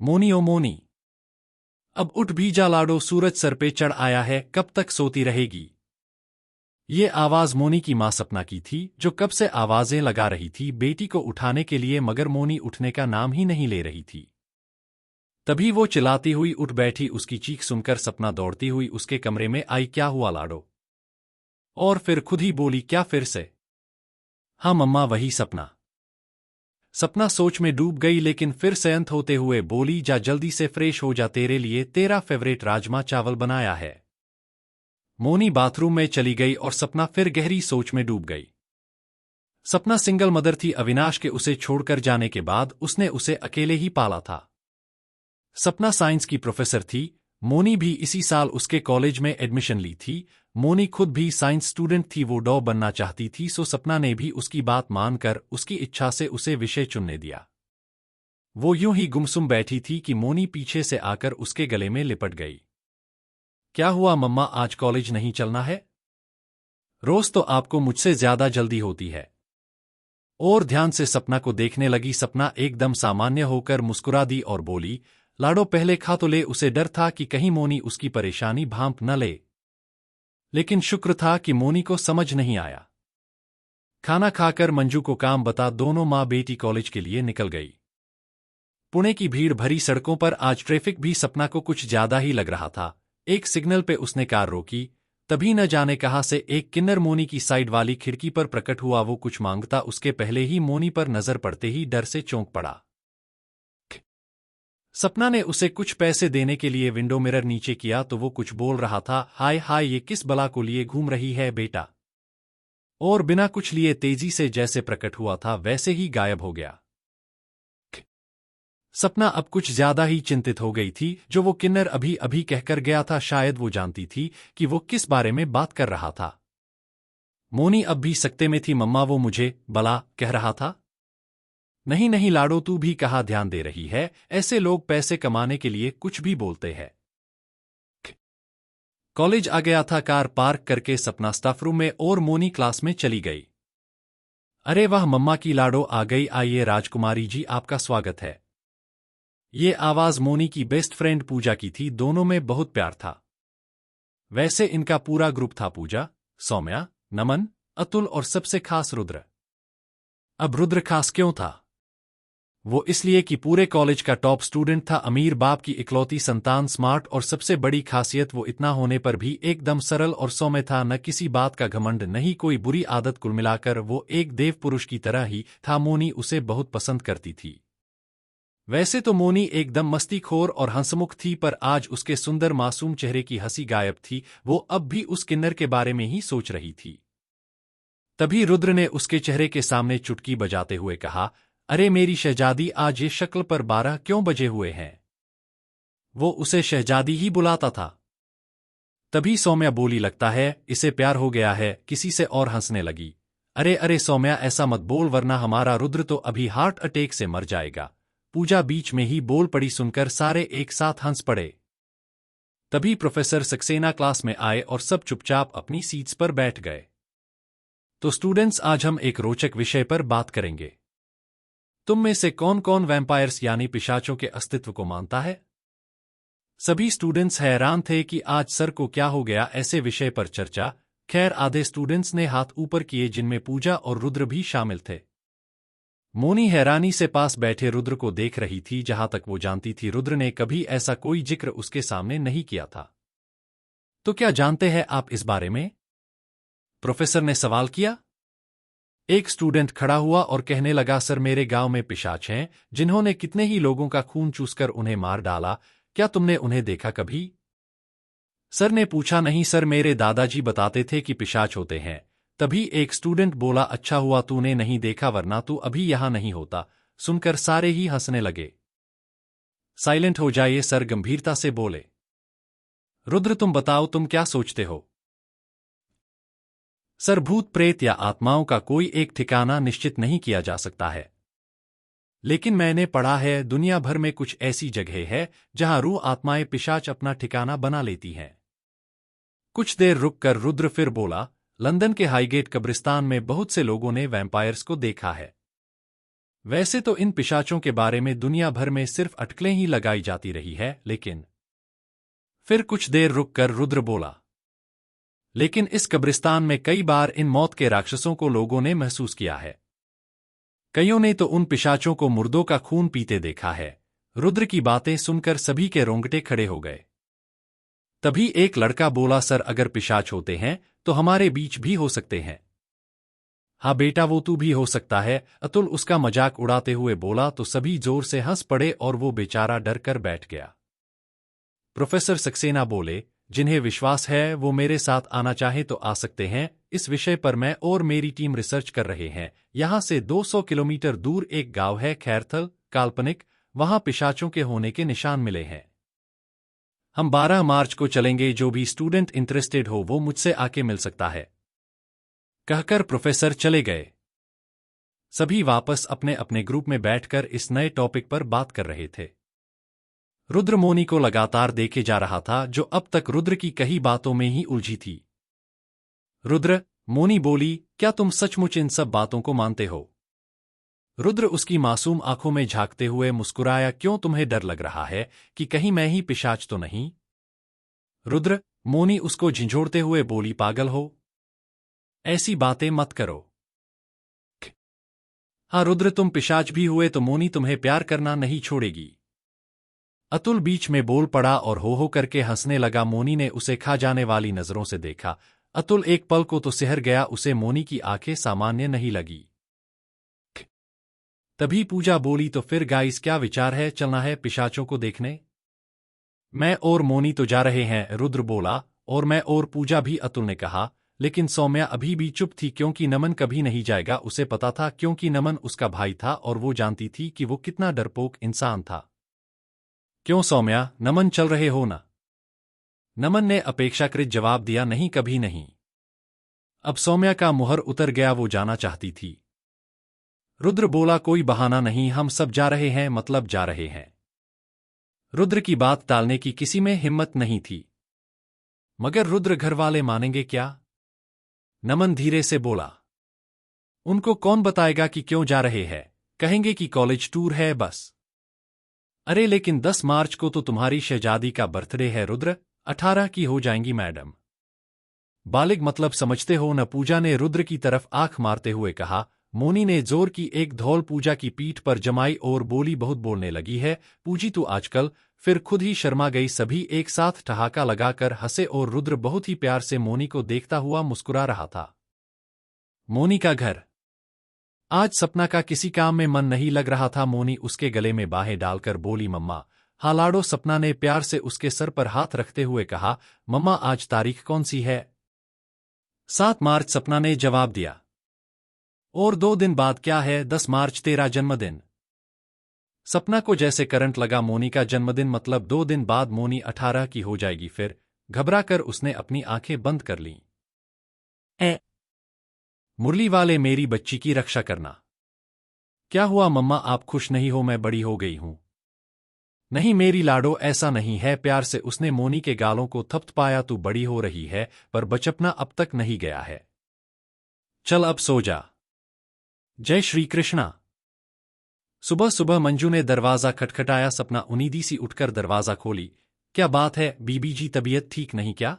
मोनी ओ मोनी, अब उठ भी जा लाडो, सूरज सर पे चढ़ आया है, कब तक सोती रहेगी। ये आवाज मोनी की मां सपना की थी, जो कब से आवाजें लगा रही थी बेटी को उठाने के लिए, मगर मोनी उठने का नाम ही नहीं ले रही थी। तभी वो चिल्लाती हुई उठ बैठी। उसकी चीख सुनकर सपना दौड़ती हुई उसके कमरे में आई। क्या हुआ लाडो? और फिर खुद ही बोली, क्या फिर से? हाँ मम्मा, वही सपना। सपना सोच में डूब गई, लेकिन फिर संयत होते हुए बोली, जा जल्दी से फ्रेश हो जा, तेरे लिए तेरा फेवरेट राजमा चावल बनाया है। मोनी बाथरूम में चली गई और सपना फिर गहरी सोच में डूब गई। सपना सिंगल मदर थी। अविनाश के उसे छोड़कर जाने के बाद उसने उसे अकेले ही पाला था। सपना साइंस की प्रोफेसर थी। मोनी भी इसी साल उसके कॉलेज में एडमिशन ली थी। मोनी खुद भी साइंस स्टूडेंट थी। वो डॉ बनना चाहती थी, सो सपना ने भी उसकी बात मानकर उसकी इच्छा से उसे विषय चुनने दिया। वो यूं ही गुमसुम बैठी थी कि मोनी पीछे से आकर उसके गले में लिपट गई। क्या हुआ मम्मा, आज कॉलेज नहीं चलना है? रोज तो आपको मुझसे ज्यादा जल्दी होती है। और ध्यान से सपना को देखने लगी। सपना एकदम सामान्य होकर मुस्कुरा दी और बोली, लाडो पहले खा तो ले। उसे डर था कि कहीं मोनी उसकी परेशानी भांप न ले, लेकिन शुक्र था कि मोनी को समझ नहीं आया। खाना खाकर मंजू को काम बता दोनों माँ बेटी कॉलेज के लिए निकल गई। पुणे की भीड़ भरी सड़कों पर आज ट्रैफिक भी सपना को कुछ ज्यादा ही लग रहा था। एक सिग्नल पे उसने कार रोकी, तभी न जाने कहां से एक किन्नर मोनी की साइड वाली खिड़की पर प्रकट हुआ। वो कुछ मांगता उसके पहले ही मोनी पर नजर पड़ते ही डर से चौंक पड़ा। सपना ने उसे कुछ पैसे देने के लिए विंडो मिरर नीचे किया तो वो कुछ बोल रहा था। हाय हाय, ये किस बला को लिए घूम रही है बेटा? और बिना कुछ लिए तेजी से जैसे प्रकट हुआ था वैसे ही गायब हो गया। सपना अब कुछ ज्यादा ही चिंतित हो गई थी। जो वो किन्नर अभी अभी कहकर गया था, शायद वो जानती थी कि वो किस बारे में बात कर रहा था। मोनी अब भी सकते में थी। मम्मा, वो मुझे बला कह रहा था। नहीं नहीं लाडो, तू भी कहाँ ध्यान दे रही है? ऐसे लोग पैसे कमाने के लिए कुछ भी बोलते हैं। कॉलेज आ गया था। कार पार्क करके सपना स्टाफ रूम में और मोनी क्लास में चली गई। अरे वाह मम्मा की लाडो आ गई, आइए राजकुमारी जी, आपका स्वागत है। ये आवाज मोनी की बेस्ट फ्रेंड पूजा की थी। दोनों में बहुत प्यार था। वैसे इनका पूरा ग्रुप था, पूजा, सौम्या, नमन, अतुल और सबसे खास रुद्र। अब रुद्र खास क्यों था? वो इसलिए कि पूरे कॉलेज का टॉप स्टूडेंट था, अमीर बाप की इकलौती संतान, स्मार्ट, और सबसे बड़ी खासियत वो इतना होने पर भी एकदम सरल और सौम्य था। न किसी बात का घमंड, नहीं कोई बुरी आदत। कुल मिलाकर वो एक देव पुरुष की तरह ही था। मोनी उसे बहुत पसंद करती थी। वैसे तो मोनी एकदम मस्तीखोर और हंसमुख थी, पर आज उसके सुंदर मासूम चेहरे की हंसी गायब थी। वो अब भी उस किन्नर के बारे में ही सोच रही थी। तभी रुद्र ने उसके चेहरे के सामने चुटकी बजाते हुए कहा, अरे मेरी शहजादी, आज ये शक्ल पर 12 क्यों बजे हुए हैं? वो उसे शहजादी ही बुलाता था। तभी सौम्या बोली, लगता है इसे प्यार हो गया है किसी से, और हंसने लगी। अरे अरे सौम्या, ऐसा मत बोल, वरना हमारा रुद्र तो अभी हार्ट अटैक से मर जाएगा। पूजा बीच में ही बोल पड़ी। सुनकर सारे एक साथ हंस पड़े। तभी प्रोफेसर सक्सेना क्लास में आए और सब चुपचाप अपनी सीट्स पर बैठ गए। तो स्टूडेंट्स, आज हम एक रोचक विषय पर बात करेंगे। तुम में से कौन कौन वैम्पायर्स यानी पिशाचों के अस्तित्व को मानता है? सभी स्टूडेंट्स हैरान थे कि आज सर को क्या हो गया, ऐसे विषय पर चर्चा। खैर, आधे स्टूडेंट्स ने हाथ ऊपर किए, जिनमें पूजा और रुद्र भी शामिल थे। मोनी हैरानी से पास बैठे रुद्र को देख रही थी। जहां तक वो जानती थी, रुद्र ने कभी ऐसा कोई जिक्र उसके सामने नहीं किया था। तो क्या जानते हैं आप इस बारे में? प्रोफेसर ने सवाल किया। एक स्टूडेंट खड़ा हुआ और कहने लगा, सर मेरे गांव में पिशाच हैं, जिन्होंने कितने ही लोगों का खून चूसकर उन्हें मार डाला। क्या तुमने उन्हें देखा कभी? सर ने पूछा। नहीं सर, मेरे दादाजी बताते थे कि पिशाच होते हैं। तभी एक स्टूडेंट बोला, अच्छा हुआ तूने नहीं देखा, वरना तू अभी यहां नहीं होता। सुनकर सारे ही हंसने लगे। साइलेंट हो जाइए, सर गंभीरता से बोले। रुद्र, तुम बताओ, तुम क्या सोचते हो? सर, भूत प्रेत या आत्माओं का कोई एक ठिकाना निश्चित नहीं किया जा सकता है, लेकिन मैंने पढ़ा है दुनिया भर में कुछ ऐसी जगह है जहां रूह आत्माएं पिशाच अपना ठिकाना बना लेती हैं। कुछ देर रुककर रुद्र फिर बोला, लंदन के हाईगेट कब्रिस्तान में बहुत से लोगों ने वैम्पायर्स को देखा है। वैसे तो इन पिशाचों के बारे में दुनिया भर में सिर्फ अटकलें ही लगाई जाती रही है, लेकिन फिर कुछ देर रुककर रुद्र बोला, लेकिन इस कब्रिस्तान में कई बार इन मौत के राक्षसों को लोगों ने महसूस किया है। कईयों ने तो उन पिशाचों को मुर्दों का खून पीते देखा है। रुद्र की बातें सुनकर सभी के रोंगटे खड़े हो गए। तभी एक लड़का बोला, सर अगर पिशाच होते हैं तो हमारे बीच भी हो सकते हैं। हाँ बेटा, वो तू भी हो सकता है, अतुल उसका मजाक उड़ाते हुए बोला तो सभी जोर से हंस पड़े और वो बेचारा डर कर बैठ गया। प्रोफेसर सक्सेना बोले, जिन्हें विश्वास है वो मेरे साथ आना चाहे तो आ सकते हैं। इस विषय पर मैं और मेरी टीम रिसर्च कर रहे हैं। यहां से 200 किलोमीटर दूर एक गांव है खैरथल, काल्पनिक, वहां पिशाचों के होने के निशान मिले हैं। हम 12 मार्च को चलेंगे, जो भी स्टूडेंट इंटरेस्टेड हो वो मुझसे आके मिल सकता है। कहकर प्रोफेसर चले गए। सभी वापस अपने अपने ग्रुप में बैठकर इस नए टॉपिक पर बात कर रहे थे। रुद्र मोनी को लगातार देखे जा रहा था, जो अब तक रुद्र की कई बातों में ही उलझी थी। रुद्र, मोनी बोली, क्या तुम सचमुच इन सब बातों को मानते हो? रुद्र उसकी मासूम आंखों में झांकते हुए मुस्कुराया, क्यों तुम्हें डर लग रहा है कि कहीं मैं ही पिशाच तो नहीं? रुद्र, मोनी उसको झिंझोड़ते हुए बोली, पागल हो, ऐसी बातें मत करो। हाँ रुद्र, तुम पिशाच भी हुए तो मोनी तुम्हें प्यार करना नहीं छोड़ेगी। अतुल बीच में बोल पड़ा और हो करके हंसने लगा। मोनी ने उसे खा जाने वाली नजरों से देखा। अतुल एक पल को तो सिहर गया, उसे मोनी की आंखें सामान्य नहीं लगी। तभी पूजा बोली, तो फिर गाइस क्या विचार है, चलना है पिशाचों को देखने? मैं और मोनी तो जा रहे हैं, रुद्र बोला, और मैं और पूजा भी, अतुल ने कहा। लेकिन सौम्या अभी भी चुप थी, क्योंकि नमन कभी नहीं जाएगा। उसे पता था, क्योंकि नमन उसका भाई था और वो जानती थी कि वो कितना डरपोक इंसान था। क्यों सौम्या, नमन चल रहे हो ना? नमन ने अपेक्षाकृत जवाब दिया, नहीं, कभी नहीं। अब सौम्या का मुहर उतर गया, वो जाना चाहती थी। रुद्र बोला, कोई बहाना नहीं, हम सब जा रहे हैं, मतलब जा रहे हैं। रुद्र की बात टालने की किसी में हिम्मत नहीं थी। मगर रुद्र घर वाले मानेंगे क्या? नमन धीरे से बोला, उनको कौन बताएगा कि क्यों जा रहे हैं? कहेंगे कि कॉलेज टूर है बस। अरे लेकिन 10 मार्च को तो तुम्हारी शहजादी का बर्थडे है रुद्र, 18 की हो जाएंगी मैडम। बालिग मतलब समझते हो न? पूजा ने रुद्र की तरफ आंख मारते हुए कहा। मोनी ने जोर की एक धौल पूजा की पीठ पर जमाई और बोली, बहुत बोलने लगी है पूजी तू आजकल। फिर खुद ही शर्मा गई। सभी एक साथ ठहाका लगाकर हंसे और रुद्र बहुत ही प्यार से मोनी को देखता हुआ मुस्कुरा रहा था। मोनी का घर। आज सपना का किसी काम में मन नहीं लग रहा था। मोनी उसके गले में बाहें डालकर बोली, मम्मा। हाँ लाडो, सपना ने प्यार से उसके सर पर हाथ रखते हुए कहा। मम्मा आज तारीख कौन सी है? 7 मार्च, सपना ने जवाब दिया। और 2 दिन बाद क्या है? 10 मार्च, तेरा जन्मदिन। सपना को जैसे करंट लगा। मोनी का जन्मदिन मतलब 2 दिन बाद मोनी 18 की हो जाएगी। फिर घबराकर उसने अपनी आंखें बंद कर लीं। मुरली वाले, मेरी बच्ची की रक्षा करना। क्या हुआ मम्मा, आप खुश नहीं हो? मैं बड़ी हो गई हूं। नहीं मेरी लाडो, ऐसा नहीं है। प्यार से उसने मोनी के गालों को थपथपाया। तू बड़ी हो रही है पर बचपना अब तक नहीं गया है। चल अब सो जा। जय श्री कृष्णा। सुबह सुबह मंजू ने दरवाजा खटखटाया। सपना उनीदी सी उठकर दरवाजा खोली। क्या बात है बीबी जी, तबीयत ठीक नहीं क्या?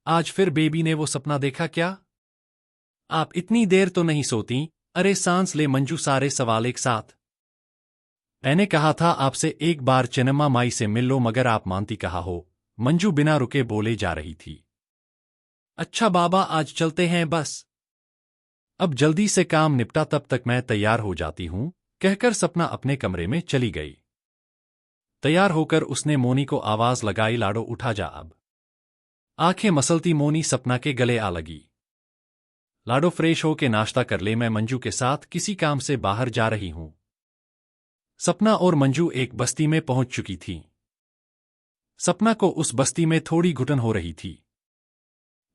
आज फिर बेबी ने वो सपना देखा क्या? आप इतनी देर तो नहीं सोती? अरे सांस ले मंजू, सारे सवाल एक साथ। मैंने कहा था आपसे एक बार चेन्नम्मा माई से मिल लो, मगर आप मानती कहाँ हो? मंजू बिना रुके बोले जा रही थी। अच्छा बाबा, आज चलते हैं बस। अब जल्दी से काम निपटा, तब तक मैं तैयार हो जाती हूं, कहकर सपना अपने कमरे में चली गई। तैयार होकर उसने मोनी को आवाज लगाई, लाडो उठा जा अब। आंखें मसलती मोनी सपना के गले आ लगी। लाडो फ्रेश हो के नाश्ता कर ले, मैं मंजू के साथ किसी काम से बाहर जा रही हूं। सपना और मंजू एक बस्ती में पहुंच चुकी थी। सपना को उस बस्ती में थोड़ी घुटन हो रही थी।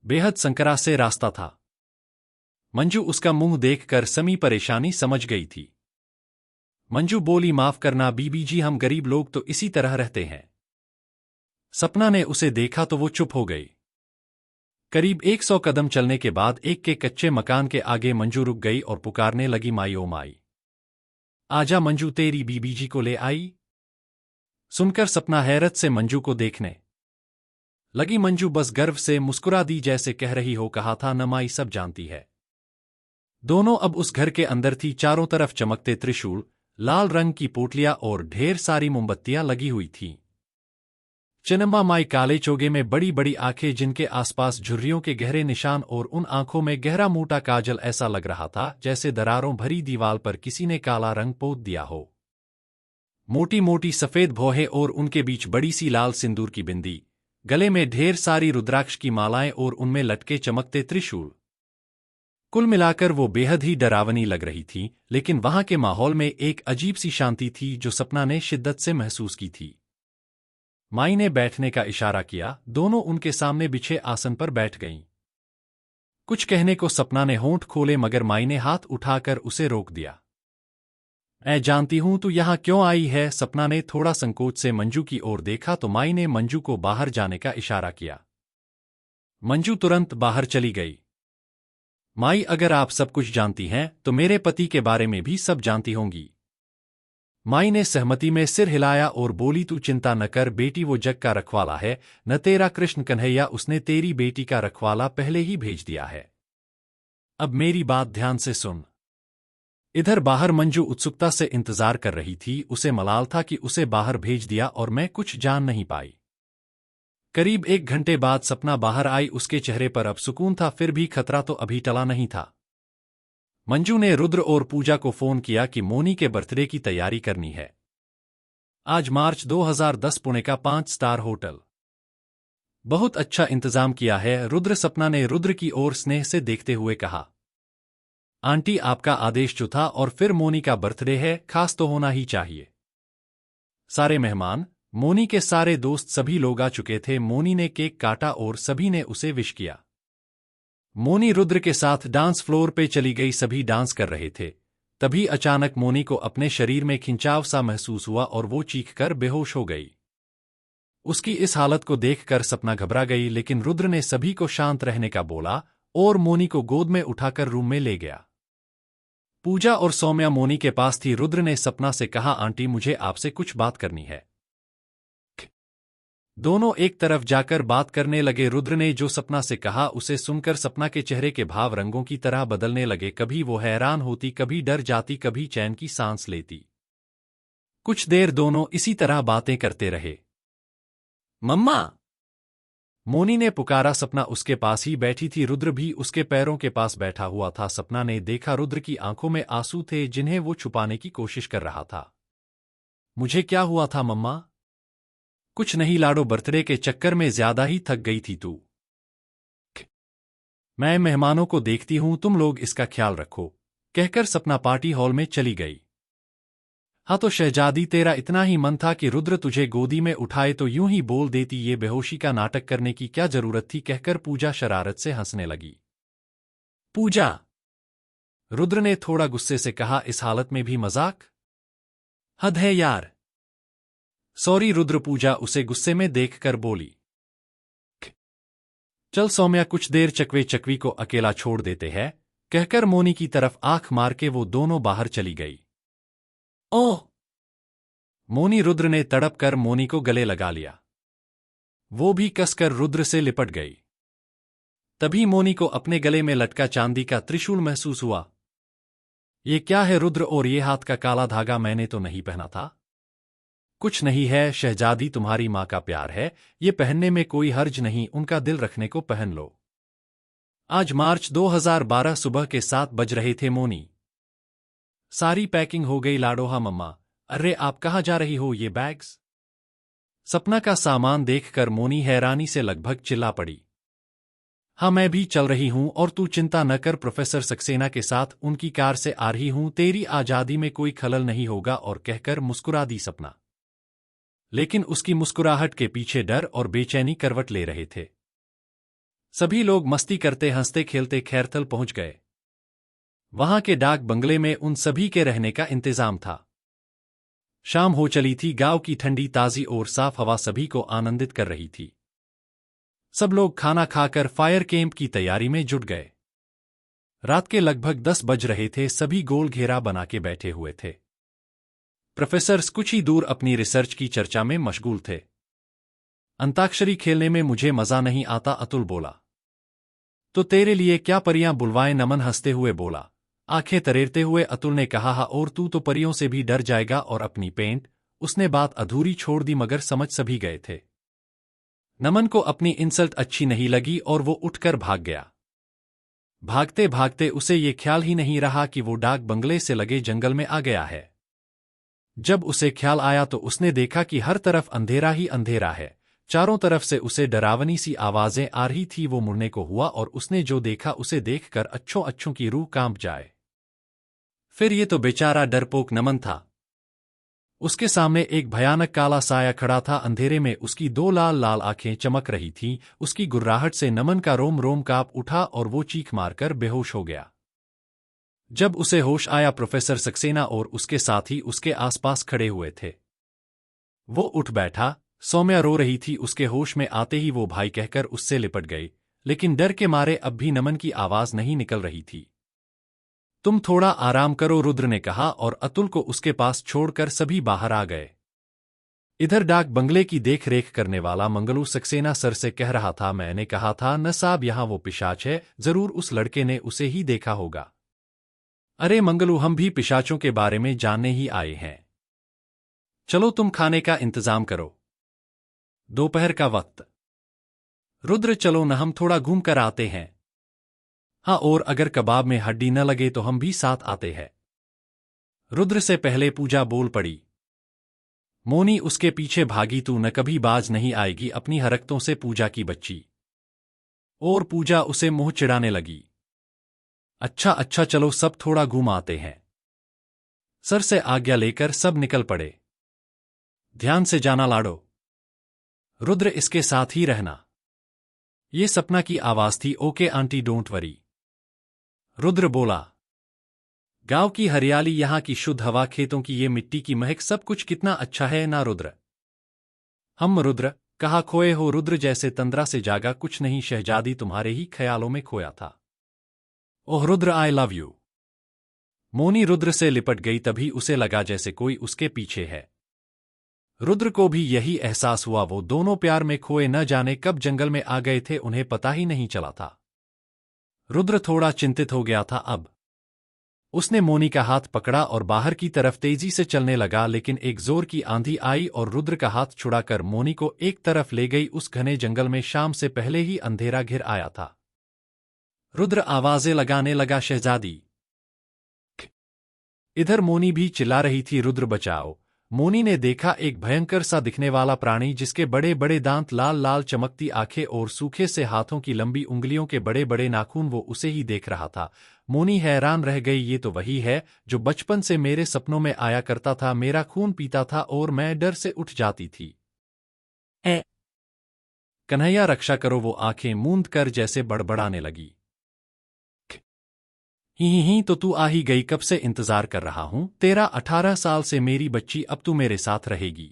बेहद संकरा से रास्ता था। मंजू उसका मुंह देखकर समी परेशानी समझ गई थी। मंजू बोली, माफ करना बीबी जी, हम गरीब लोग तो इसी तरह रहते हैं। सपना ने उसे देखा तो वो चुप हो गई। करीब 100 कदम चलने के बाद एक के कच्चे मकान के आगे मंजू रुक गई और पुकारने लगी, माई ओ माई। आजा मंजू, तेरी बीबी जी को ले आई। सुनकर सपना हैरत से मंजू को देखने लगी। मंजू बस गर्व से मुस्कुरा दी, जैसे कह रही हो कहा था न माई सब जानती है। दोनों अब उस घर के अंदर थी। चारों तरफ चमकते त्रिशूल, लाल रंग की पोटलियां और ढेर सारी मोमबत्तियां लगी हुई थीं। चिन्नम्मा माई काले चोगे में बड़ी बड़ी आंखें, जिनके आसपास झुर्रियों के गहरे निशान, और उन आंखों में गहरा मोटा काजल। ऐसा लग रहा था जैसे दरारों भरी दीवार पर किसी ने काला रंग पोत दिया हो। मोटी मोटी सफेद भौहें और उनके बीच बड़ी सी लाल सिंदूर की बिंदी, गले में ढेर सारी रुद्राक्ष की मालाएं और उनमें लटके चमकते त्रिशूल। कुल मिलाकर वो बेहद ही डरावनी लग रही थी, लेकिन वहां के माहौल में एक अजीब सी शांति थी जो सपना ने शिद्दत से महसूस की थी। माई ने बैठने का इशारा किया। दोनों उनके सामने बिछे आसन पर बैठ गईं। कुछ कहने को सपना ने होंठ खोले, मगर माई ने हाथ उठाकर उसे रोक दिया। मैं जानती हूं तू यहां क्यों आई है। सपना ने थोड़ा संकोच से मंजू की ओर देखा तो माई ने मंजू को बाहर जाने का इशारा किया। मंजू तुरंत बाहर चली गई। माई, अगर आप सब कुछ जानती हैं तो मेरे पति के बारे में भी सब जानती होंगी। माई ने सहमति में सिर हिलाया और बोली, तू चिंता न कर बेटी, वो जग का रखवाला है न तेरा कृष्ण कन्हैया। उसने तेरी बेटी का रखवाला पहले ही भेज दिया है। अब मेरी बात ध्यान से सुन। इधर बाहर मंजू उत्सुकता से इंतजार कर रही थी। उसे मलाल था कि उसे बाहर भेज दिया और मैं कुछ जान नहीं पाई। करीब 1 घंटे बाद सपना बाहर आई। उसके चेहरे पर अब सुकून था, फिर भी खतरा तो अभी टला नहीं था। मंजू ने रुद्र और पूजा को फोन किया कि मोनी के बर्थडे की तैयारी करनी है। आज मार्च 2010, पुणे का 5 स्टार होटल। बहुत अच्छा इंतजाम किया है रुद्र। सपना ने रुद्र की ओर स्नेह से देखते हुए कहा। आंटी, आपका आदेश जो था, और फिर मोनी का बर्थडे है, खास तो होना ही चाहिए। सारे मेहमान, मोनी के सारे दोस्त, सभी लोग आ चुके थे। मोनी ने केक काटा और सभी ने उसे विश किया। मोनी रुद्र के साथ डांस फ्लोर पे चली गई। सभी डांस कर रहे थे। तभी अचानक मोनी को अपने शरीर में खिंचाव सा महसूस हुआ और वो चीखकर बेहोश हो गई। उसकी इस हालत को देखकर सपना घबरा गई, लेकिन रुद्र ने सभी को शांत रहने का बोला और मोनी को गोद में उठाकर रूम में ले गया। पूजा और सौम्या मोनी के पास थी। रुद्र ने सपना से कहा, आंटी, मुझे आपसे कुछ बात करनी है। दोनों एक तरफ जाकर बात करने लगे। रुद्र ने जो सपना से कहा उसे सुनकर सपना के चेहरे के भाव रंगों की तरह बदलने लगे। कभी वो हैरान होती, कभी डर जाती, कभी चैन की सांस लेती। कुछ देर दोनों इसी तरह बातें करते रहे। मम्मा, मोनी ने पुकारा। सपना उसके पास ही बैठी थी। रुद्र भी उसके पैरों के पास बैठा हुआ था। सपना ने देखा रुद्र की आंखों में आंसू थे, जिन्हें वो छुपाने की कोशिश कर रहा था। मुझे क्या हुआ था मम्मा? कुछ नहीं लाडो, बर्थडे के चक्कर में ज्यादा ही थक गई थी तू। मैं मेहमानों को देखती हूं, तुम लोग इसका ख्याल रखो, कहकर सपना पार्टी हॉल में चली गई। हाँ तो शहजादी, तेरा इतना ही मन था कि रुद्र तुझे गोदी में उठाए तो यूं ही बोल देती, ये बेहोशी का नाटक करने की क्या जरूरत थी, कहकर पूजा शरारत से हंसने लगी। पूजा, रुद्र ने थोड़ा गुस्से से कहा, इस हालत में भी मजाक? हद है यार। सॉरी रुद्र, पूजा उसे गुस्से में देखकर बोली। चल सौम्या, कुछ देर चकवे चकवी को अकेला छोड़ देते हैं, कहकर मोनी की तरफ आंख मार के वो दोनों बाहर चली गई। ओह! मोनी, रुद्र ने तड़प कर मोनी को गले लगा लिया। वो भी कसकर रुद्र से लिपट गई। तभी मोनी को अपने गले में लटका चांदी का त्रिशूल महसूस हुआ। ये क्या है रुद्र, और ये हाथ का काला धागा मैंने तो नहीं पहना था। कुछ नहीं है शहजादी, तुम्हारी माँ का प्यार है, ये पहनने में कोई हर्ज नहीं, उनका दिल रखने को पहन लो। आज मार्च 2012 सुबह के 7 बज रहे थे। मोनी, सारी पैकिंग हो गई लाडो? हाँ मम्मा। अरे आप कहाँ जा रही हो, ये बैग्स? सपना का सामान देखकर मोनी हैरानी से लगभग चिल्ला पड़ी। हाँ मैं भी चल रही हूं, और तू चिंता न कर, प्रोफेसर सक्सेना के साथ उनकी कार से आ रही हूं, तेरी आजादी में कोई खलल नहीं होगा, और कहकर मुस्कुरा दी सपना। लेकिन उसकी मुस्कुराहट के पीछे डर और बेचैनी करवट ले रहे थे। सभी लोग मस्ती करते हंसते खेलते खैरथल पहुंच गए। वहां के डाक बंगले में उन सभी के रहने का इंतजाम था। शाम हो चली थी। गांव की ठंडी ताजी और साफ हवा सभी को आनंदित कर रही थी। सब लोग खाना खाकर फायर कैंप की तैयारी में जुट गए। रात के लगभग 10 बज रहे थे। सभी गोल घेरा बना के बैठे हुए थे। प्रोफेसर कुछ ही दूर अपनी रिसर्च की चर्चा में मशगूल थे। अंताक्षरी खेलने में मुझे मजा नहीं आता, अतुल बोला। तो तेरे लिए क्या परियां बुलवाएं, नमन हंसते हुए बोला। आंखें तरेरते हुए अतुल ने कहा, हा, और तू तो परियों से भी डर जाएगा और अपनी पेंट। उसने बात अधूरी छोड़ दी मगर समझ सभी गए थे। नमन को अपनी इंसल्ट अच्छी नहीं लगी और वो उठकर भाग गया। भागते भागते उसे ये ख्याल ही नहीं रहा कि वो डाक बंगले से लगे जंगल में आ गया है। जब उसे ख्याल आया तो उसने देखा कि हर तरफ अंधेरा ही अंधेरा है। चारों तरफ से उसे डरावनी सी आवाजें आ रही थी। वो मुड़ने को हुआ और उसने जो देखा उसे देखकर अच्छों अच्छों की रूह कांप जाए। फिर ये तो बेचारा डरपोक नमन था। उसके सामने एक भयानक काला साया खड़ा था। अंधेरे में उसकी दो लाल लाल आंखें चमक रही थीं। उसकी गुर्राहट से नमन का रोम रोम कांप उठा और वो चीख मारकर बेहोश हो गया। जब उसे होश आया, प्रोफेसर सक्सेना और उसके साथी उसके आसपास खड़े हुए थे। वो उठ बैठा। सौम्या रो रही थी। उसके होश में आते ही वो भाई कहकर उससे लिपट गई, लेकिन डर के मारे अब भी नमन की आवाज नहीं निकल रही थी। तुम थोड़ा आराम करो, रुद्र ने कहा और अतुल को उसके पास छोड़कर सभी बाहर आ गए। इधर डाक बंगले की देखरेख करने वाला मंगलू सक्सेना सर से कह रहा था, मैंने कहा था न साहब, यहां वो पिशाच है, जरूर उस लड़के ने उसे ही देखा होगा। अरे मंगलू, हम भी पिशाचों के बारे में जानने ही आए हैं। चलो तुम खाने का इंतजाम करो, दोपहर का वक्त। रुद्र, चलो न, हम थोड़ा घूम कर आते हैं। हाँ, और अगर कबाब में हड्डी न लगे तो हम भी साथ आते हैं। रुद्र से पहले पूजा बोल पड़ी। मोनी उसके पीछे भागी, तू न कभी बाज नहीं आएगी अपनी हरकतों से, पूजा की बच्ची। और पूजा उसे मुंह चिढ़ाने लगी। अच्छा अच्छा, चलो सब थोड़ा घूम आते हैं। सर से आज्ञा लेकर सब निकल पड़े। ध्यान से जाना लाडो। रुद्र, इसके साथ ही रहना। ये सपना की आवाज थी। Okay aunty, don't worry. Rudra बोला। गांव की हरियाली, यहां की शुद्ध हवा, खेतों की ये मिट्टी की महक, सब कुछ कितना अच्छा है ना रुद्र। हम रुद्र, कहाँ खोए हो? रुद्र जैसे तंद्रा से जागा, कुछ नहीं शहजादी, तुम्हारे ही ख्यालों में खोया था। ओह Rudra, I love you. Moni Rudra से लिपट गई। तभी उसे लगा जैसे कोई उसके पीछे है। रुद्र को भी यही एहसास हुआ। वो दोनों प्यार में खोए, न जाने कब जंगल में आ गए थे, उन्हें पता ही नहीं चला था। रुद्र थोड़ा चिंतित हो गया था। अब उसने मोनी का हाथ पकड़ा और बाहर की तरफ तेजी से चलने लगा, लेकिन एक जोर की आंधी आई और रुद्र का हाथ छुड़ाकर मोनी को एक तरफ ले गई। उस घने जंगल में शाम से पहले ही अंधेरा घिर आया था। रुद्र आवाजें लगाने लगा, शहजादी। इधर मोनी भी चिल्ला रही थी, रुद्र बचाओ। मोनी ने देखा एक भयंकर सा दिखने वाला प्राणी, जिसके बड़े बड़े दांत, लाल लाल चमकती आंखें और सूखे से हाथों की लंबी उंगलियों के बड़े बड़े नाखून। वो उसे ही देख रहा था। मोनी हैरान रह गई। ये तो वही है जो बचपन से मेरे सपनों में आया करता था, मेरा खून पीता था और मैं डर से उठ जाती थी। कन्हैया, रक्षा करो। वो आंखें मूंद कर जैसे बड़बड़ाने लगी। ही, तो तू आ ही गई, कब से इंतजार कर रहा हूं तेरा। 18 साल से मेरी बच्ची, अब तू मेरे साथ रहेगी।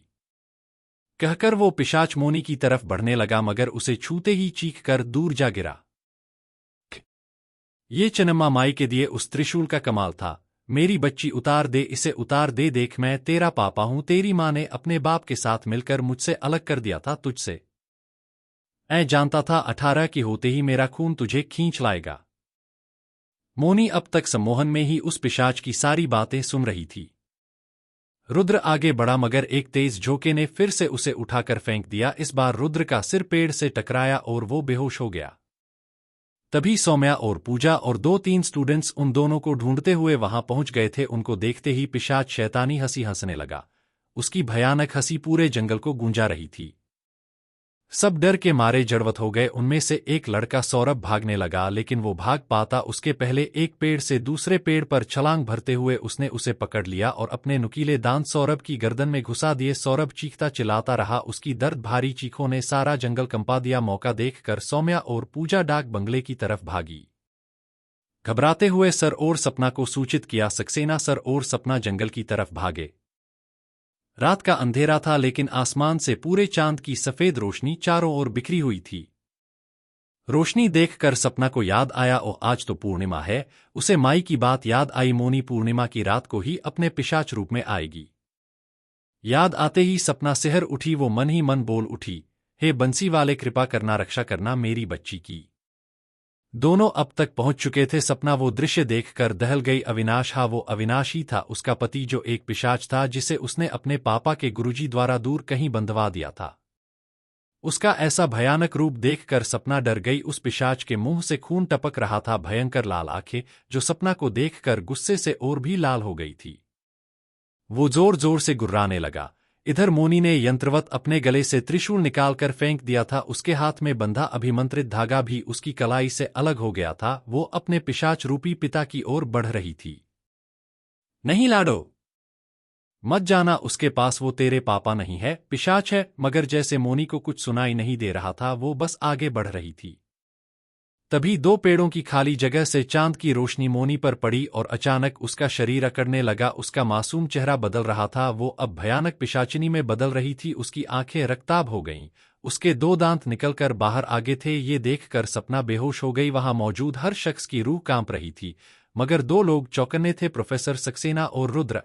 कहकर वो पिशाच मोनी की तरफ बढ़ने लगा, मगर उसे छूते ही चीख कर दूर जा गिरा। ये चनम्मा माई के दिए उस त्रिशूल का कमाल था। मेरी बच्ची, उतार दे इसे, उतार दे। देख, मैं तेरा पापा हूं। तेरी मां ने अपने बाप के साथ मिलकर मुझसे अलग कर दिया था तुझसे। मैं जानता था 18 की होते ही मेरा खून तुझे खींच लाएगा। मोनी अब तक सम्मोहन में ही उस पिशाच की सारी बातें सुन रही थी। रुद्र आगे बढ़ा, मगर एक तेज झोंके ने फिर से उसे उठाकर फेंक दिया। इस बार रुद्र का सिर पेड़ से टकराया और वो बेहोश हो गया। तभी सौम्या और पूजा और 2-3 स्टूडेंट्स उन दोनों को ढूंढते हुए वहां पहुंच गए थे। उनको देखते ही पिशाच शैतानी हंसी हंसने लगा। उसकी भयानक हंसी पूरे जंगल को गूंजा रही थी। सब डर के मारे जड़वत हो गए। उनमें से एक लड़का सौरभ भागने लगा, लेकिन वो भाग पाता उसके पहले एक पेड़ से दूसरे पेड़ पर छलांग भरते हुए उसने उसे पकड़ लिया और अपने नुकीले दांत सौरभ की गर्दन में घुसा दिए। सौरभ चीखता चिल्लाता रहा। उसकी दर्द भारी चीखों ने सारा जंगल कंपा दिया। मौका देखकर सौम्या और पूजा डाक बंगले की तरफ भागी। घबराते हुए सर और सपना को सूचित किया। सक्सेना, सर और सपना जंगल की तरफ भागे। रात का अंधेरा था, लेकिन आसमान से पूरे चांद की सफेद रोशनी चारों ओर बिखरी हुई थी। रोशनी देखकर सपना को याद आया, ओ आज तो पूर्णिमा है। उसे माई की बात याद आई। मोनी पूर्णिमा की रात को ही अपने पिशाच रूप में आएगी। याद आते ही सपना सिहर उठी। वो मन ही मन बोल उठी, हे बंसी वाले, कृपा करना, रक्षा करना मेरी बच्ची की। दोनों अब तक पहुंच चुके थे। सपना वो दृश्य देखकर दहल गई। अविनाश, हाँ वो अविनाश ही था, उसका पति, जो एक पिशाच था जिसे उसने अपने पापा के गुरुजी द्वारा दूर कहीं बंधवा दिया था। उसका ऐसा भयानक रूप देखकर सपना डर गई। उस पिशाच के मुंह से खून टपक रहा था, भयंकर लाल आंखें, जो सपना को देखकर गुस्से से और भी लाल हो गई थी। वो जोर जोर से गुर्राने लगा। इधर मोनी ने यंत्रवत अपने गले से त्रिशूल निकालकर फेंक दिया था। उसके हाथ में बंधा अभिमंत्रित धागा भी उसकी कलाई से अलग हो गया था। वो अपने पिशाच रूपी पिता की ओर बढ़ रही थी। नहीं लाडो, मत जाना उसके पास, वो तेरे पापा नहीं है, पिशाच है। मगर जैसे मोनी को कुछ सुनाई नहीं दे रहा था, वो बस आगे बढ़ रही थी। तभी दो पेड़ों की खाली जगह से चांद की रोशनी मोनी पर पड़ी और अचानक उसका शरीर अकड़ने लगा। उसका मासूम चेहरा बदल रहा था। वो अब भयानक पिशाचिनी में बदल रही थी। उसकी आंखें रक्ताभ हो गईं। उसके दो दांत निकलकर बाहर आगे थे। ये देखकर सपना बेहोश हो गई। वहां मौजूद हर शख्स की रूह कांप रही थी, मगर दो लोग चौकन्ने थे, प्रोफेसर सक्सेना और रुद्र।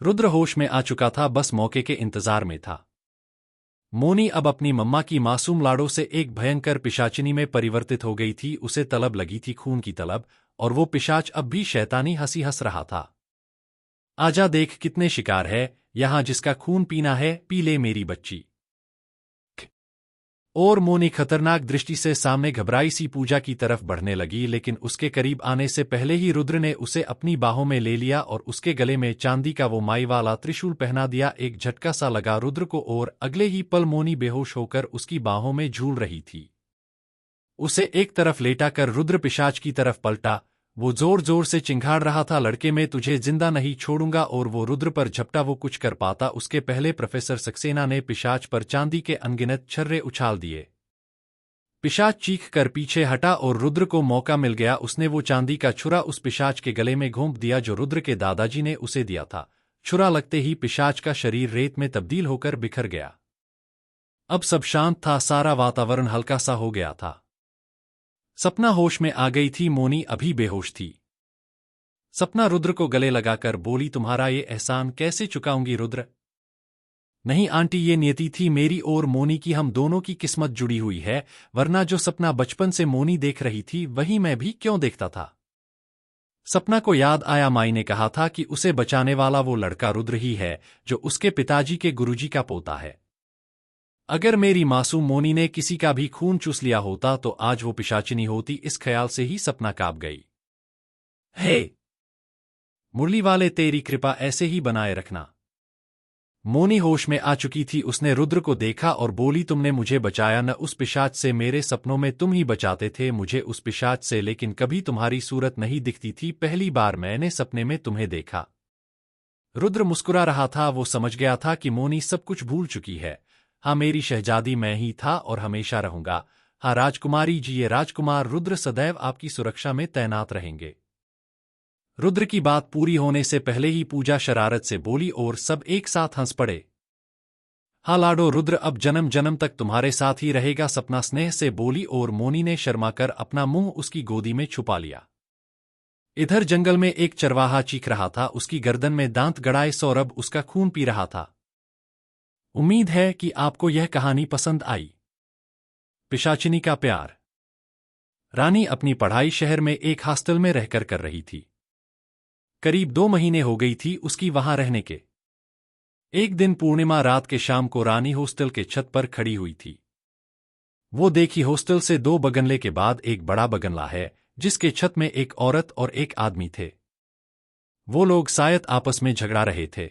रुद्र होश में आ चुका था, बस मौके के इंतजार में था। मोनी अब अपनी मम्मा की मासूम लाड़ों से एक भयंकर पिशाचिनी में परिवर्तित हो गई थी। उसे तलब लगी थी, खून की तलब, और वो पिशाच अब भी शैतानी हंसी हंस रहा था। आजा देख, कितने शिकार है यहां, जिसका खून पीना है पी ले मेरी बच्ची। और मोनी खतरनाक दृष्टि से सामने घबराई सी पूजा की तरफ बढ़ने लगी, लेकिन उसके करीब आने से पहले ही रुद्र ने उसे अपनी बाहों में ले लिया और उसके गले में चांदी का वो माई वाला त्रिशूल पहना दिया। एक झटका सा लगा रुद्र को और अगले ही पल मोनी बेहोश होकर उसकी बाहों में झूल रही थी। उसे एक तरफ लेटा कर रुद्र पिशाच की तरफ पलटा। वो जोर जोर से चिंघाड़ रहा था, लड़के, मैं तुझे जिंदा नहीं छोड़ूंगा। और वो रुद्र पर झपटा। वो कुछ कर पाता उसके पहले प्रोफेसर सक्सेना ने पिशाच पर चांदी के अनगिनत छर्रे उछाल दिए। पिशाच चीख कर पीछे हटा और रुद्र को मौका मिल गया। उसने वो चांदी का छुरा उस पिशाच के गले में घोंप दिया जो रुद्र के दादाजी ने उसे दिया था। छुरा लगते ही पिशाच का शरीर रेत में तब्दील होकर बिखर गया। अब सब शांत था, सारा वातावरण हल्का सा हो गया था। सपना होश में आ गई थी, मोनी अभी बेहोश थी। सपना रुद्र को गले लगाकर बोली, तुम्हारा ये एहसान कैसे चुकाऊंगी रुद्र। नहीं आंटी, ये नियति थी मेरी और मोनी की, हम दोनों की किस्मत जुड़ी हुई है, वरना जो सपना बचपन से मोनी देख रही थी वही मैं भी क्यों देखता था। सपना को याद आया, माई ने कहा था कि उसे बचाने वाला वो लड़का रुद्र ही है, जो उसके पिताजी के गुरुजी का पोता है। अगर मेरी मासूम मोनी ने किसी का भी खून चूस लिया होता तो आज वो पिशाचिनी होती। इस ख्याल से ही सपना कांप गई। हे मुरली वाले, तेरी कृपा ऐसे ही बनाए रखना। मोनी होश में आ चुकी थी। उसने रुद्र को देखा और बोली, तुमने मुझे बचाया न उस पिशाच से, मेरे सपनों में तुम ही बचाते थे मुझे उस पिशाच से, लेकिन कभी तुम्हारी सूरत नहीं दिखती थी, पहली बार मैंने सपने में तुम्हें देखा। रुद्र मुस्कुरा रहा था। वो समझ गया था कि मोनी सब कुछ भूल चुकी है। हाँ मेरी शहजादी, मैं ही था और हमेशा रहूंगा। हाँ राजकुमारी जी, ये राजकुमार रुद्र सदैव आपकी सुरक्षा में तैनात रहेंगे। रुद्र की बात पूरी होने से पहले ही पूजा शरारत से बोली और सब एक साथ हंस पड़े। हाँ लाडो, रुद्र अब जन्म जन्म तक तुम्हारे साथ ही रहेगा, सपना स्नेह से बोली और मोनी ने शर्माकर अपना मुंह उसकी गोदी में छुपा लिया। इधर जंगल में एक चरवाहा चीख रहा था, उसकी गर्दन में दांत गड़ाए सौरभ उसका खून पी रहा था। उम्मीद है कि आपको यह कहानी पसंद आई। पिशाचिनी का प्यार। रानी अपनी पढ़ाई शहर में एक हॉस्टल में रहकर कर रही थी। करीब 2 महीने हो गई थी उसकी वहां रहने के। एक दिन पूर्णिमा रात के शाम को रानी हॉस्टल के छत पर खड़ी हुई थी। वो देखी हॉस्टल से 2 बगनले के बाद एक बड़ा बगनला है, जिसके छत में एक औरत और एक आदमी थे। वो लोग शायद आपस में झगड़ा रहे थे।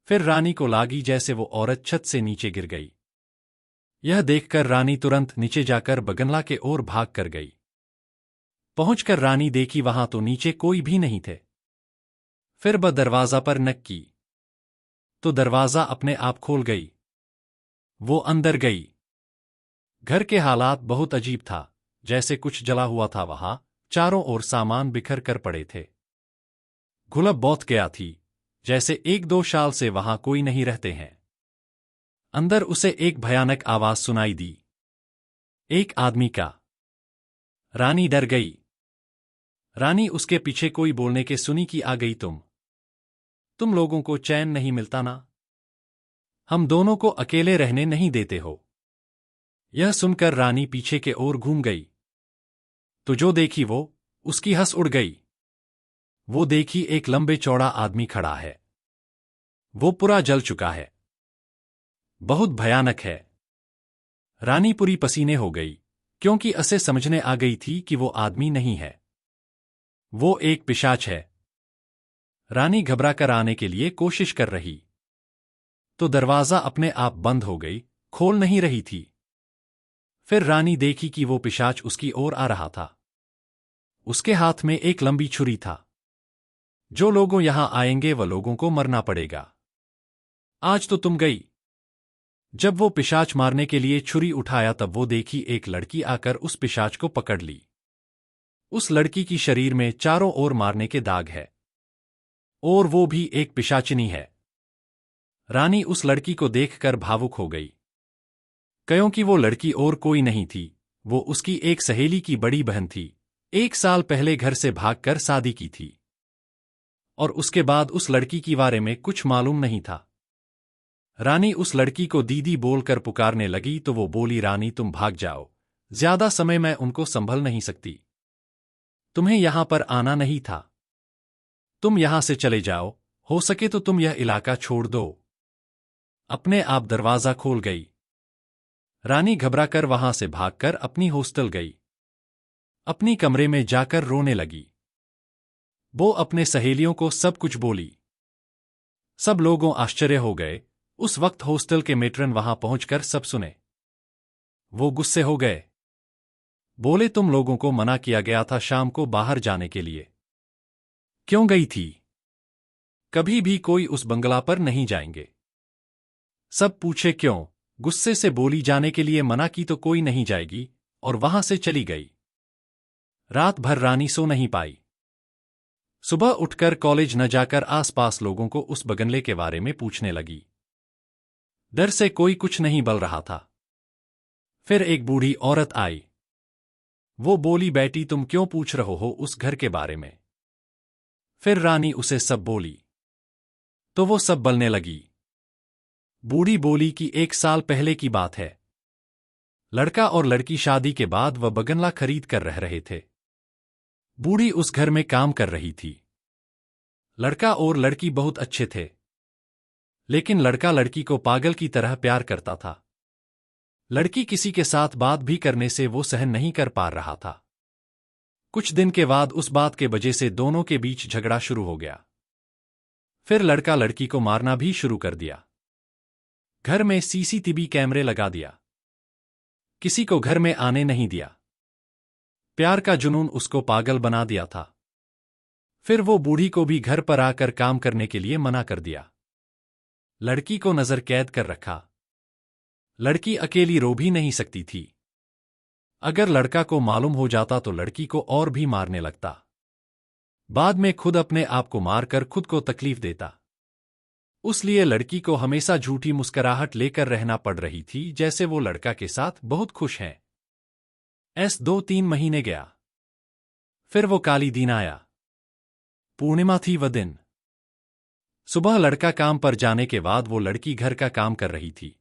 फिर रानी को लागी जैसे वो औरत छत से नीचे गिर गई। यह देखकर रानी तुरंत नीचे जाकर बगनला के ओर भाग कर गई। पहुंचकर रानी देखी वहां तो नीचे कोई भी नहीं थे। फिर वह दरवाजा पर नक की तो दरवाजा अपने आप खोल गई। वो अंदर गई। घर के हालात बहुत अजीब था, जैसे कुछ जला हुआ था वहां। चारों ओर सामान बिखर कर पड़े थे। घुलब बहुत गया थी, जैसे 1-2 साल से वहां कोई नहीं रहते हैं। अंदर उसे एक भयानक आवाज सुनाई दी, एक आदमी का। रानी डर गई। रानी उसके पीछे कोई बोलने के सुनी कि आ गई तुम। तुम लोगों को चैन नहीं मिलता ना? हम दोनों को अकेले रहने नहीं देते हो। यह सुनकर रानी पीछे के ओर घूम गई। तो जो देखी वो, उसकी हंस उड़ गई। वो देखी एक लंबे चौड़ा आदमी खड़ा है। वो पूरा जल चुका है। बहुत भयानक है। रानी पूरी पसीने हो गई, क्योंकि उसे समझने आ गई थी कि वो आदमी नहीं है, वो एक पिशाच है। रानी घबरा कर आने के लिए कोशिश कर रही तो दरवाजा अपने आप बंद हो गई, खोल नहीं रही थी। फिर रानी देखी कि वो पिशाच उसकी ओर आ रहा था। उसके हाथ में एक लंबी छुरी था। जो लोगों यहां आएंगे वह लोगों को मरना पड़ेगा। आज तो तुम गई। जब वो पिशाच मारने के लिए छुरी उठाया तब वो देखी एक लड़की आकर उस पिशाच को पकड़ ली। उस लड़की की शरीर में चारों ओर मारने के दाग है, और वो भी एक पिशाचिनी है। रानी उस लड़की को देखकर भावुक हो गई, क्योंकि वो लड़की और कोई नहीं थी, वो उसकी एक सहेली की बड़ी बहन थी। 1 साल पहले घर से भागकर शादी की थी, और उसके बाद उस लड़की के बारे में कुछ मालूम नहीं था। रानी उस लड़की को दीदी बोलकर पुकारने लगी तो वो बोली, रानी तुम भाग जाओ, ज्यादा समय मैं उनको संभल नहीं सकती। तुम्हें यहां पर आना नहीं था। तुम यहां से चले जाओ, हो सके तो तुम यह इलाका छोड़ दो। अपने आप दरवाजा खोल गई। रानी घबराकर वहां से भागकर अपनी हॉस्टल गई। अपनी कमरे में जाकर रोने लगी। वो अपने सहेलियों को सब कुछ बोली। सब लोगों आश्चर्य हो गए। उस वक्त हॉस्टल के मेट्रन वहां पहुंचकर सब सुने। वो गुस्से हो गए। बोले, तुम लोगों को मना किया गया था शाम को बाहर जाने के लिए, क्यों गई थी? कभी भी कोई उस बंगला पर नहीं जाएंगे। सब पूछे क्यों? गुस्से से बोली, जाने के लिए मना की तो कोई नहीं जाएगी, और वहां से चली गई। रात भर रानी सो नहीं पाई। सुबह उठकर कॉलेज न जाकर आसपास लोगों को उस बंगले के बारे में पूछने लगी। डर से कोई कुछ नहीं बोल रहा था। फिर एक बूढ़ी औरत आई। वो बोली, बेटी तुम क्यों पूछ रहे हो उस घर के बारे में? फिर रानी उसे सब बोली। तो वो सब बोलने लगी। बूढ़ी बोली कि 1 साल पहले की बात है। लड़का और लड़की शादी के बाद वह बंगला खरीद कर रह रहे थे। बूढ़ी उस घर में काम कर रही थी। लड़का और लड़की बहुत अच्छे थे, लेकिन लड़का लड़की को पागल की तरह प्यार करता था। लड़की किसी के साथ बात भी करने से वो सहन नहीं कर पा रहा था। कुछ दिन के बाद उस बात के वजह से दोनों के बीच झगड़ा शुरू हो गया। फिर लड़का लड़की को मारना भी शुरू कर दिया। घर में सीसीटीवी कैमरे लगा दिया। किसी को घर में आने नहीं दिया। प्यार का जुनून उसको पागल बना दिया था। फिर वो बूढ़ी को भी घर पर आकर काम करने के लिए मना कर दिया। लड़की को नजर कैद कर रखा। लड़की अकेली रो भी नहीं सकती थी। अगर लड़का को मालूम हो जाता तो लड़की को और भी मारने लगता। बाद में खुद अपने आप को मारकर खुद को तकलीफ देता। उसलिए लड़की को हमेशा झूठी मुस्कुराहट लेकर रहना पड़ रही थी, जैसे वो लड़का के साथ बहुत खुश हैं। 2-3 महीने गया। फिर वो काली दिन आया। पूर्णिमा थी वह दिन। सुबह लड़का काम पर जाने के बाद वो लड़की घर का काम कर रही थी।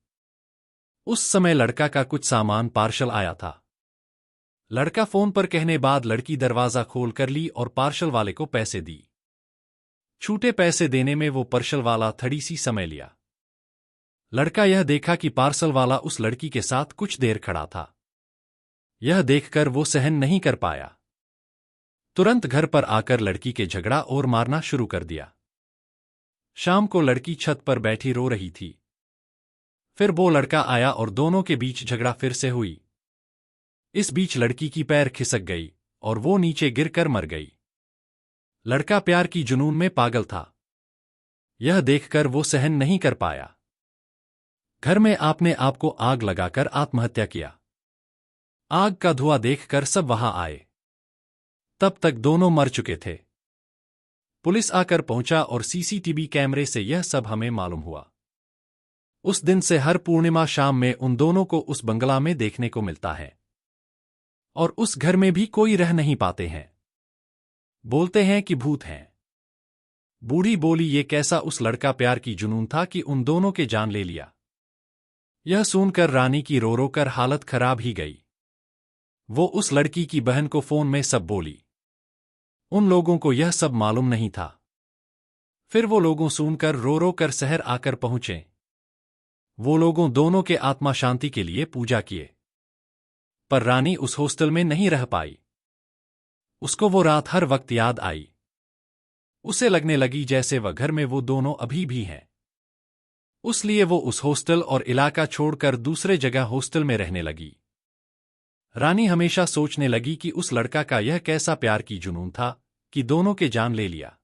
उस समय लड़का का कुछ सामान पार्सल आया था। लड़का फोन पर कहने बाद लड़की दरवाजा खोल कर ली और पार्सल वाले को पैसे दी। छूटे पैसे देने में वो पार्सल वाला थोड़ी सी समय लिया। लड़का यह देखा कि पार्सल वाला उस लड़की के साथ कुछ देर खड़ा था। यह देखकर वो सहन नहीं कर पाया। तुरंत घर पर आकर लड़की के झगड़ा और मारना शुरू कर दिया। शाम को लड़की छत पर बैठी रो रही थी। फिर वो लड़का आया और दोनों के बीच झगड़ा फिर से हुई। इस बीच लड़की की पैर खिसक गई और वो नीचे गिरकर मर गई। लड़का प्यार की जुनून में पागल था। यह देखकर वो सहन नहीं कर पाया। घर में आपने आप को आग लगाकर आत्महत्या किया। आग का धुआं देखकर सब वहां आए। तब तक दोनों मर चुके थे। पुलिस आकर पहुंचा और सीसीटीवी कैमरे से यह सब हमें मालूम हुआ। उस दिन से हर पूर्णिमा शाम में उन दोनों को उस बंगला में देखने को मिलता है, और उस घर में भी कोई रह नहीं पाते हैं। बोलते हैं कि भूत हैं। बूढ़ी बोली, ये कैसा उस लड़का प्यार की जुनून था कि उन दोनों के जान ले लिया। यह सुनकर रानी की रो रो कर हालत खराब ही गई। वो उस लड़की की बहन को फोन में सब बोली। उन लोगों को यह सब मालूम नहीं था। फिर वो लोगों सुनकर रो रो कर शहर आकर पहुंचे। वो लोगों दोनों के आत्मा शांति के लिए पूजा किए। पर रानी उस हॉस्टल में नहीं रह पाई। उसको वो रात हर वक्त याद आई। उसे लगने लगी जैसे वह घर में वो दोनों अभी भी हैं। उसलिए वो उस हॉस्टल और इलाका छोड़कर दूसरे जगह हॉस्टल में रहने लगी। रानी हमेशा सोचने लगी कि उस लड़का का यह कैसा प्यार की जुनून था कि दोनों के जान ले लिया।